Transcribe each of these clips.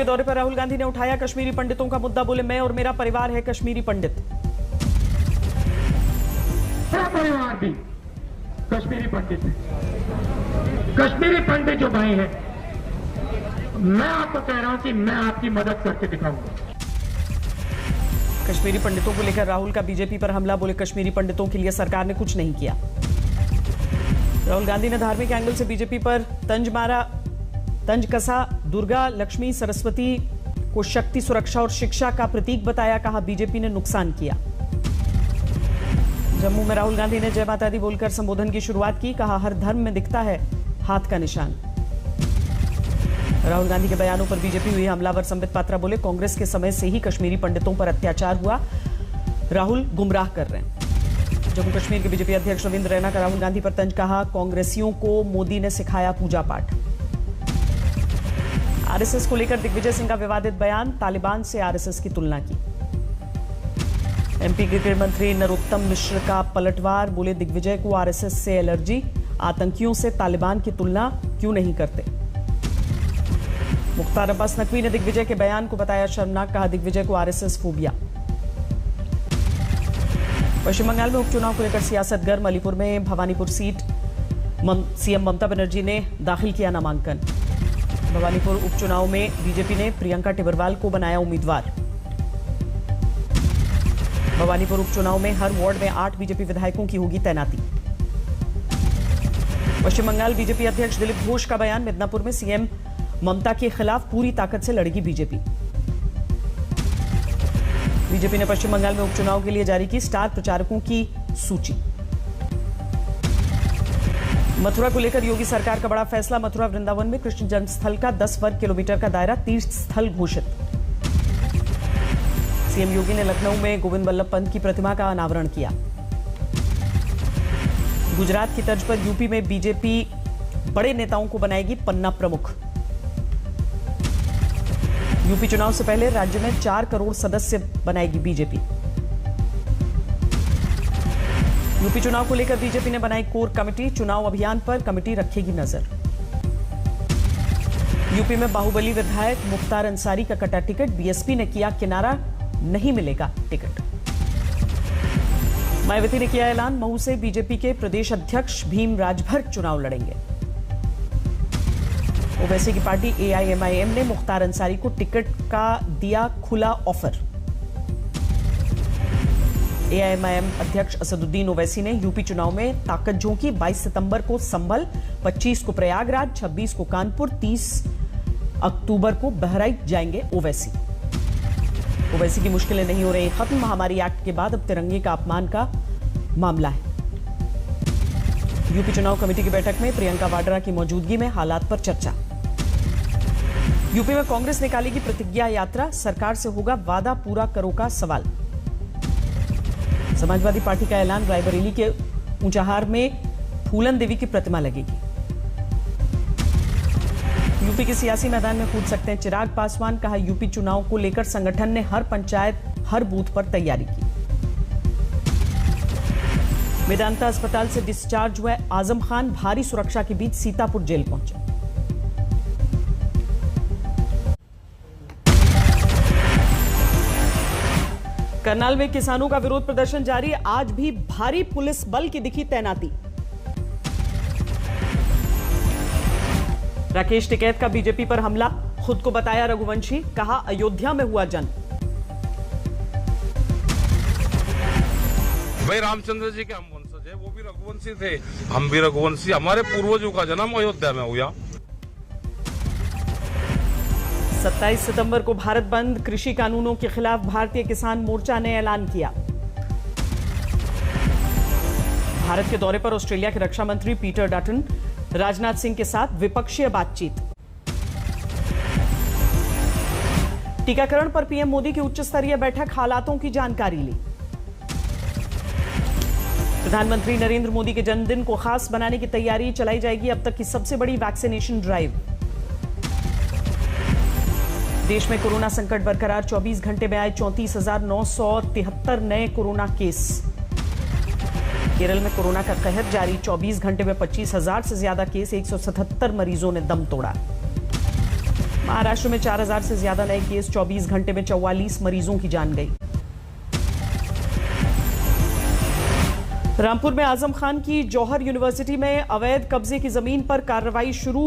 के दौरे पर राहुल गांधी ने उठाया कश्मीरी पंडितों का मुद्दा, बोले मैं और मेरा परिवार है कश्मीरी पंडित। मेरा परिवार भी कश्मीरी पंडित है। कश्मीरी पंडित जो भाई है, मैं आपको कह रहा हूं कि मैं आपकी मदद करके दिखाऊंगा। कश्मीरी पंडितों को लेकर राहुल का बीजेपी पर हमला, बोले कश्मीरी पंडितों के लिए सरकार ने कुछ नहीं किया। राहुल गांधी ने धार्मिक एंगल से बीजेपी पर तंज कसा। दुर्गा, लक्ष्मी, सरस्वती को शक्ति, सुरक्षा और शिक्षा का प्रतीक बताया, कहा बीजेपी ने नुकसान किया। जम्मू में राहुल गांधी ने जय माता दी बोलकर संबोधन की शुरुआत की, कहा हर धर्म में दिखता है हाथ का निशान। राहुल गांधी के बयानों पर बीजेपी हुई हमलावर। संबित पात्रा बोले कांग्रेस के समय से ही कश्मीरी पंडितों पर अत्याचार हुआ, राहुल गुमराह कर रहे हैं। जम्मू कश्मीर के बीजेपी अध्यक्ष रविंद्र रैना का राहुल गांधी पर तंज, कहा कांग्रेसियों को मोदी ने सिखाया पूजा पाठ। आरएसएस को लेकर दिग्विजय सिंह का विवादित बयान, तालिबान से आरएसएस की तुलना की। एमपी के गृह मंत्री नरोत्तम मिश्र का पलटवार, बोले दिग्विजय को आरएसएस से एलर्जी, आतंकियों से तालिबान की तुलना क्यों नहीं करते। मुख्तार अब्बास नकवी ने दिग्विजय के बयान को बताया शर्मनाक, कहा दिग्विजय को आरएसएस फोबिया। पश्चिम बंगाल में उपचुनाव को लेकर सियासत गर्म। अलीपुर में भवानीपुर सीट सीएम ममता बनर्जी ने दाखिल किया नामांकन। भवानीपुर उपचुनाव में बीजेपी ने प्रियंका टिबरवाल को बनाया उम्मीदवार। भवानीपुर उपचुनाव में हर वार्ड में 8 बीजेपी विधायकों की होगी तैनाती। पश्चिम बंगाल बीजेपी अध्यक्ष दिलीप घोष का बयान, मिदनापुर में सीएम ममता के खिलाफ पूरी ताकत से लड़ेगी बीजेपी। बीजेपी ने पश्चिम बंगाल में उपचुनाव के लिए जारी की स्टार प्रचारकों की सूची। मथुरा को लेकर योगी सरकार का बड़ा फैसला, मथुरा वृंदावन में कृष्ण जन्म स्थल का 10 वर्ग किलोमीटर का दायरा तीर्थ स्थल घोषित। सीएम योगी ने लखनऊ में गोविंद वल्लभ पंत की प्रतिमा का अनावरण किया। गुजरात की तर्ज पर यूपी में बीजेपी बड़े नेताओं को बनाएगी पन्ना प्रमुख। यूपी चुनाव से पहले राज्य में 4 करोड़ सदस्य बनाएगी बीजेपी। यूपी चुनाव को लेकर बीजेपी ने बनाई कोर कमेटी, चुनाव अभियान पर कमेटी रखेगी नजर। यूपी में बाहुबली विधायक मुख्तार अंसारी का कटा टिकट, बीएसपी ने किया किनारा, नहीं मिलेगा टिकट। मायावती ने किया ऐलान, मऊ से बीजेपी के प्रदेश अध्यक्ष भीम राजभर चुनाव लड़ेंगे। ओवैसी की पार्टी एआईएमआईएम ने मुख्तार अंसारी को टिकट का दिया खुला ऑफर। एआईएमआईएम अध्यक्ष असदुद्दीन ओवैसी ने यूपी चुनाव में ताकत झोंकी। 22 सितंबर को संभल, 25 को प्रयागराज, 26 को कानपुर, 30 अक्टूबर को बहराइच जाएंगे ओवैसी। ओवैसी की मुश्किलें नहीं हो रही खत्म। महामारी एक्ट के बाद अब तिरंगे का अपमान का मामला है। यूपी चुनाव कमेटी की बैठक में प्रियंका वाड्रा की मौजूदगी में हालात पर चर्चा। यूपी में कांग्रेस निकालेगी प्रतिज्ञा यात्रा, सरकार से होगा वादा पूरा करो का सवाल। समाजवादी पार्टी का ऐलान, रायबरेली के ऊंचाहार में फूलन देवी की प्रतिमा लगेगी। यूपी के सियासी मैदान में कूद सकते हैं चिराग पासवान, कहा यूपी चुनाव को लेकर संगठन ने हर पंचायत, हर बूथ पर तैयारी की। मेदांता अस्पताल से डिस्चार्ज हुए आजम खान, भारी सुरक्षा के बीच सीतापुर जेल पहुंचे। करनाल में किसानों का विरोध प्रदर्शन जारी, आज भी भारी पुलिस बल की दिखी तैनाती। राकेश टिकैत का बीजेपी पर हमला, खुद को बताया रघुवंशी, कहा अयोध्या में हुआ जन्म। भाई रामचंद्र जी के हम वंशज है, वो भी रघुवंशी थे, हम भी रघुवंशी, हमारे पूर्वजों का जन्म अयोध्या में हुआ। 27 सितंबर को भारत बंद, कृषि कानूनों के खिलाफ भारतीय किसान मोर्चा ने ऐलान किया। भारत के दौरे पर ऑस्ट्रेलिया के रक्षा मंत्री पीटर डटन, राजनाथ सिंह के साथ विपक्षीय बातचीत। टीकाकरण पर पीएम मोदी की उच्च स्तरीय बैठक, हालातों की जानकारी ली। प्रधानमंत्री नरेंद्र मोदी के जन्मदिन को खास बनाने की तैयारी, चलाई जाएगी अब तक की सबसे बड़ी वैक्सीनेशन ड्राइव। देश में कोरोना संकट बरकरार, 24 घंटे में आए 34,973 नए कोरोना केस। केरल में कोरोना का कहर जारी, 24 घंटे में 25,000 से ज्यादा केस, 177 मरीजों ने दम तोड़ा। महाराष्ट्र में 4000 से ज्यादा नए केस, 24 घंटे में 44 मरीजों की जान गई। रामपुर में आजम खान की जौहर यूनिवर्सिटी में अवैध कब्जे की जमीन पर कार्रवाई शुरू।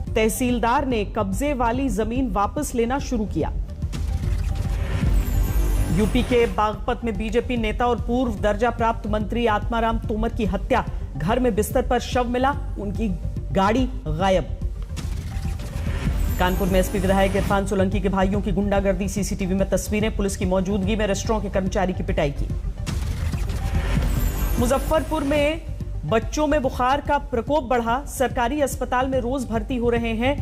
तहसीलदार ने कब्जे वाली जमीन वापस लेना शुरू किया। यूपी के बागपत में बीजेपी नेता और पूर्व दर्जा प्राप्त मंत्री आत्माराम तोमर की हत्या। घर में बिस्तर पर शव मिला, उनकी गाड़ी गायब। कानपुर में एसपी विधायक इरफान सोलंकी के भाइयों की गुंडागर्दी, सीसीटीवी में तस्वीरें। पुलिस की मौजूदगी में रेस्टोरेंट के कर्मचारी की पिटाई की। मुजफ्फरपुर में बच्चों में बुखार का प्रकोप बढ़ा। सरकारी अस्पताल में रोज भर्ती हो रहे हैं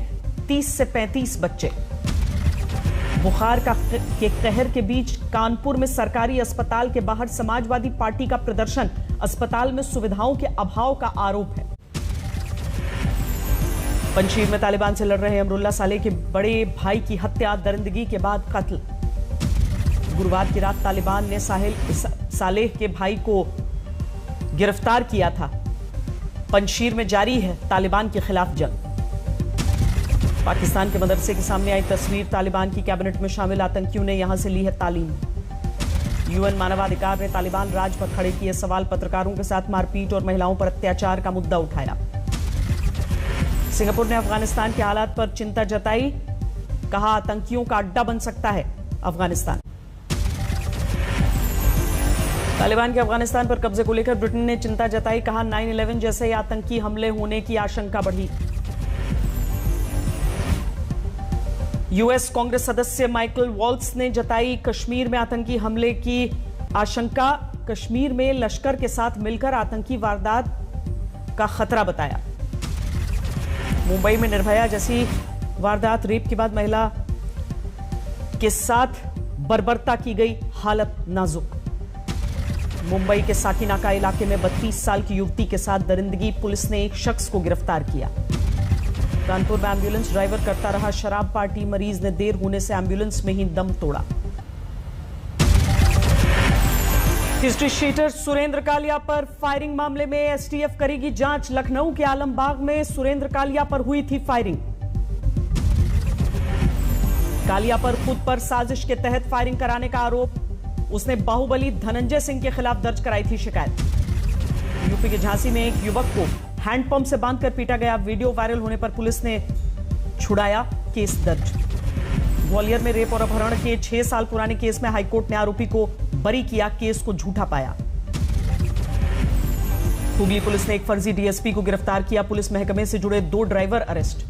30 से 35 बच्चे। बुखार के कहर के बीच कानपुर में सरकारी अस्पताल के बाहर समाजवादी पार्टी का प्रदर्शन। अस्पताल में सुविधाओं के अभाव का आरोप है। पंजशीर में तालिबान से लड़ रहे अमरुल्ला सालेह के बड़े भाई की हत्या, दरिंदगी के बाद कत्ल। गुरुवार की रात तालिबान ने सालेह के भाई को गिरफ्तार किया था। पंजशीर में जारी है तालिबान के खिलाफ जंग। पाकिस्तान के मदरसे के सामने आई तस्वीर। तालिबान की कैबिनेट में शामिल आतंकियों ने यहां से ली है तालीम। यूएन मानवाधिकार ने तालिबान राज पर खड़े किए सवाल। पत्रकारों के साथ मारपीट और महिलाओं पर अत्याचार का मुद्दा उठाया। सिंगापुर ने अफगानिस्तान के हालात पर चिंता जताई। कहा आतंकियों का अड्डा बन सकता है अफगानिस्तान। तालिबान के अफगानिस्तान पर कब्जे को लेकर ब्रिटेन ने चिंता जताई। कहा 9/11 जैसे आतंकी हमले होने की आशंका बढ़ी। यूएस कांग्रेस सदस्य माइकल वॉल्स ने जताई कश्मीर में आतंकी हमले की आशंका। कश्मीर में लश्कर के साथ मिलकर आतंकी वारदात का खतरा बताया। मुंबई में निर्भया जैसी वारदात, रेप के बाद महिला के साथ बर्बरता की गई, हालत नाजुक। मुंबई के साकीनाका इलाके में 32 साल की युवती के साथ दरिंदगी, पुलिस ने एक शख्स को गिरफ्तार किया। कानपुर में एम्बुलेंस ड्राइवर करता रहा शराब पार्टी, मरीज ने देर होने से एम्बुलेंस में ही दम तोड़ा। हिस्ट्री शीटर सुरेंद्र कालिया पर फायरिंग मामले में एसटीएफ करेगी जांच। लखनऊ के आलमबाग में सुरेंद्र कालिया पर हुई थी फायरिंग। कालिया पर खुद पर साजिश के तहत फायरिंग कराने का आरोप। उसने बाहुबली धनंजय सिंह के खिलाफ दर्ज कराई थी शिकायत। यूपी के झांसी में एक युवक को हैंडपंप से बांधकर पीटा गया। वीडियो वायरल होने पर पुलिस ने छुड़ाया, केस दर्ज। ग्वालियर में रेप और अपहरण के 6 साल पुराने केस में हाईकोर्ट ने आरोपी को बरी किया, केस को झूठा पाया। हुगली पुलिस ने एक फर्जी डीएसपी को गिरफ्तार किया। पुलिस महकमे से जुड़े 2 ड्राइवर अरेस्ट।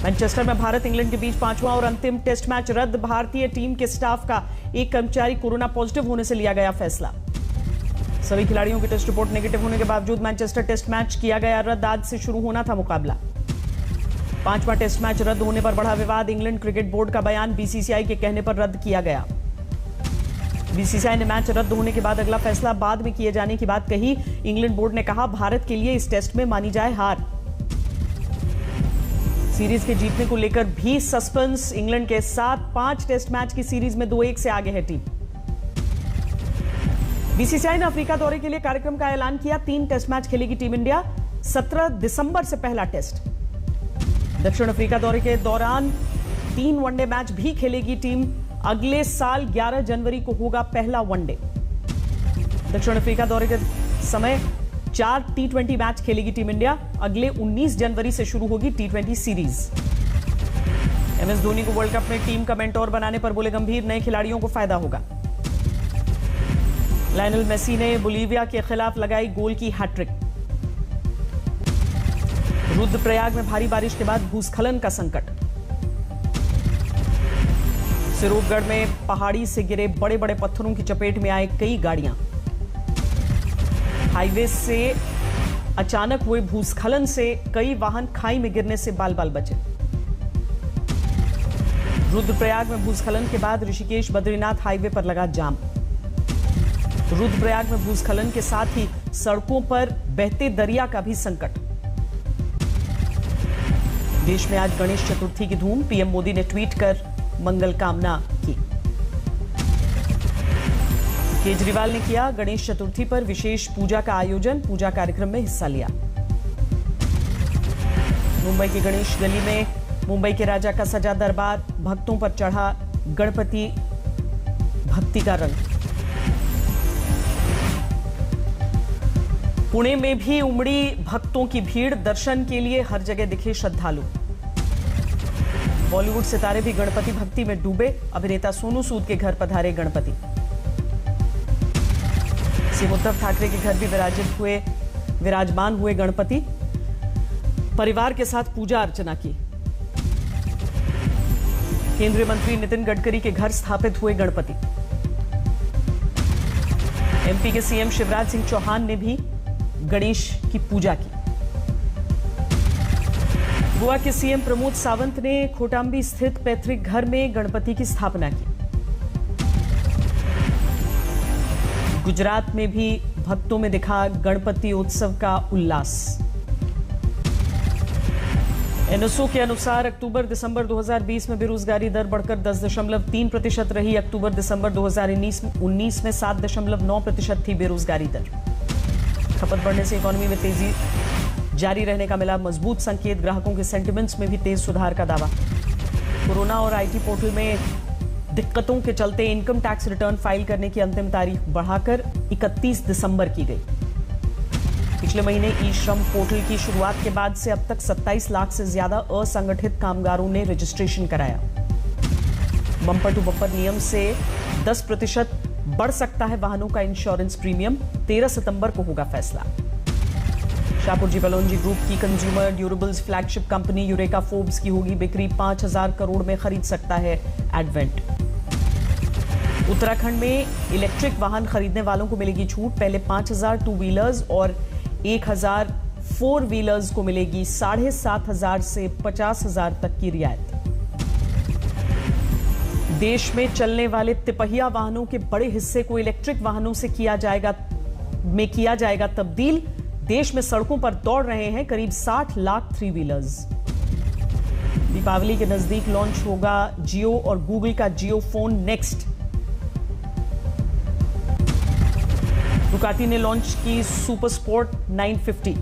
मैनचेस्टर में भारत इंग्लैंड के बीच 5वां और अंतिम टेस्ट मैच रद्द। भारतीय टीम के स्टाफ का एक कर्मचारी कोरोना पॉजिटिव होने से लिया गया फैसला। सभी खिलाड़ियों की टेस्ट रिपोर्ट नेगेटिव होने के बावजूद मैनचेस्टर टेस्ट मैच किया गया रद्द। आज से शुरू होना था मुकाबला। 5वां टेस्ट मैच रद्द होने पर बढ़ा विवाद। इंग्लैंड क्रिकेट बोर्ड का बयान बीसीसीआई के कहने पर रद्द किया गया। बीसीसीआई ने मैच रद्द होने के बाद अगला फैसला बाद में किए जाने की बात कही। इंग्लैंड बोर्ड ने कहा भारत के लिए इस टेस्ट में मानी जाए हार। सीरीज के जीतने को लेकर भी सस्पेंस। इंग्लैंड के साथ 5 टेस्ट मैच की सीरीज में 2-1 से आगे है टीम। बीसीसीआई ने अफ्रीका दौरे के लिए कार्यक्रम का ऐलान किया। 3 टेस्ट मैच खेलेगी टीम इंडिया। 17 दिसंबर से पहला टेस्ट। दक्षिण अफ्रीका दौरे के दौरान 3 वनडे मैच भी खेलेगी टीम। अगले साल 11 जनवरी को होगा पहला वनडे। दक्षिण अफ्रीका दौरे के समय 4 T20 मैच खेलेगी टीम इंडिया। अगले 19 जनवरी से शुरू होगी T20 सीरीज। MS धोनी को वर्ल्ड कप में टीम का मेंटोर बनाने पर बोले गंभीर, नए खिलाड़ियों को फायदा होगा। लायनल मेसी ने बोलीविया के खिलाफ लगाई गोल की हैट्रिक। रुद्रप्रयाग में भारी बारिश के बाद भूस्खलन का संकट। सिरोगढ़ में पहाड़ी से गिरे बड़े बड़े पत्थरों की चपेट में आए कई गाड़ियां। हाईवे से अचानक हुए भूस्खलन से कई वाहन खाई में गिरने से बाल बाल बचे। रुद्रप्रयाग में भूस्खलन के बाद ऋषिकेश बद्रीनाथ हाईवे पर लगा जाम। रुद्रप्रयाग में भूस्खलन के साथ ही सड़कों पर बहते दरिया का भी संकट। देश में आज गणेश चतुर्थी की धूम। पीएम मोदी ने ट्वीट कर मंगल कामना की। केजरीवाल ने किया गणेश चतुर्थी पर विशेष पूजा का आयोजन। पूजा कार्यक्रम में हिस्सा लिया। मुंबई की गणेश गली में मुंबई के राजा का सजा दरबार, भक्तों पर चढ़ा गणपति भक्ति का रंग। पुणे में भी उमड़ी भक्तों की भीड़, दर्शन के लिए हर जगह दिखे श्रद्धालु। बॉलीवुड सितारे भी गणपति भक्ति में डूबे, अभिनेता सोनू सूद के घर पधारे गणपति। सीएम उद्धव ठाकरे के घर भी विराजमान हुए गणपति, परिवार के साथ पूजा अर्चना की। केंद्रीय मंत्री नितिन गडकरी के घर स्थापित हुए गणपति। एमपी के सीएम शिवराज सिंह चौहान ने भी गणेश की पूजा की। गोवा के सीएम प्रमोद सावंत ने कोटांबी स्थित पैतृक घर में गणपति की स्थापना की। गुजरात में भी भक्तों में दिखा गणपति उत्सव का उल्लास। एनएसओ के अनुसार अक्टूबर-दिसंबर 2020 में बेरोजगारी दर बढ़कर 10.3% रही। अक्टूबर-दिसंबर 2019 में 7.9% थी बेरोजगारी दर। खपत बढ़ने से इकोनॉमी में तेजी जारी रहने का मिला मजबूत संकेत। ग्राहकों के सेंटिमेंट्स में भी तेज सुधार का दावा। कोरोना और आईटी पोर्टल में दिक्कतों के चलते इनकम टैक्स रिटर्न फाइल करने की अंतिम तारीख बढ़ाकर 31 दिसंबर की गई। पिछले महीने ई श्रम पोर्टल की शुरुआत के बाद से अब तक 27 लाख से ज्यादा असंगठित कामगारों ने रजिस्ट्रेशन कराया। बम्पर टू बम्पर नियम से 10% बढ़ सकता है वाहनों का इंश्योरेंस प्रीमियम। 13 सितंबर को होगा फैसला। शाहपुर जी बलौनजी ग्रुप की consumer durables flagship company eureka Forbes की होगी बिक्री। 5,000 करोड़ में खरीद सकता है एडवेंट। उत्तराखंड में इलेक्ट्रिक वाहन खरीदने वालों को मिलेगी छूट। पहले 5,000 टू व्हीलर्स और 1,000 फोर व्हीलर्स को मिलेगी 7,500 से 50,000 तक की रियायत। देश में चलने वाले तिपहिया वाहनों के बड़े हिस्से को इलेक्ट्रिक वाहनों से किया जाएगा तब्दील। देश में सड़कों पर दौड़ रहे हैं करीब 60 लाख थ्री व्हीलर्स। दीपावली के नजदीक लॉन्च होगा जियो और गूगल का जियो फोन नेक्स्ट। डुकाटी ने लॉन्च की सुपर स्पोर्ट 950।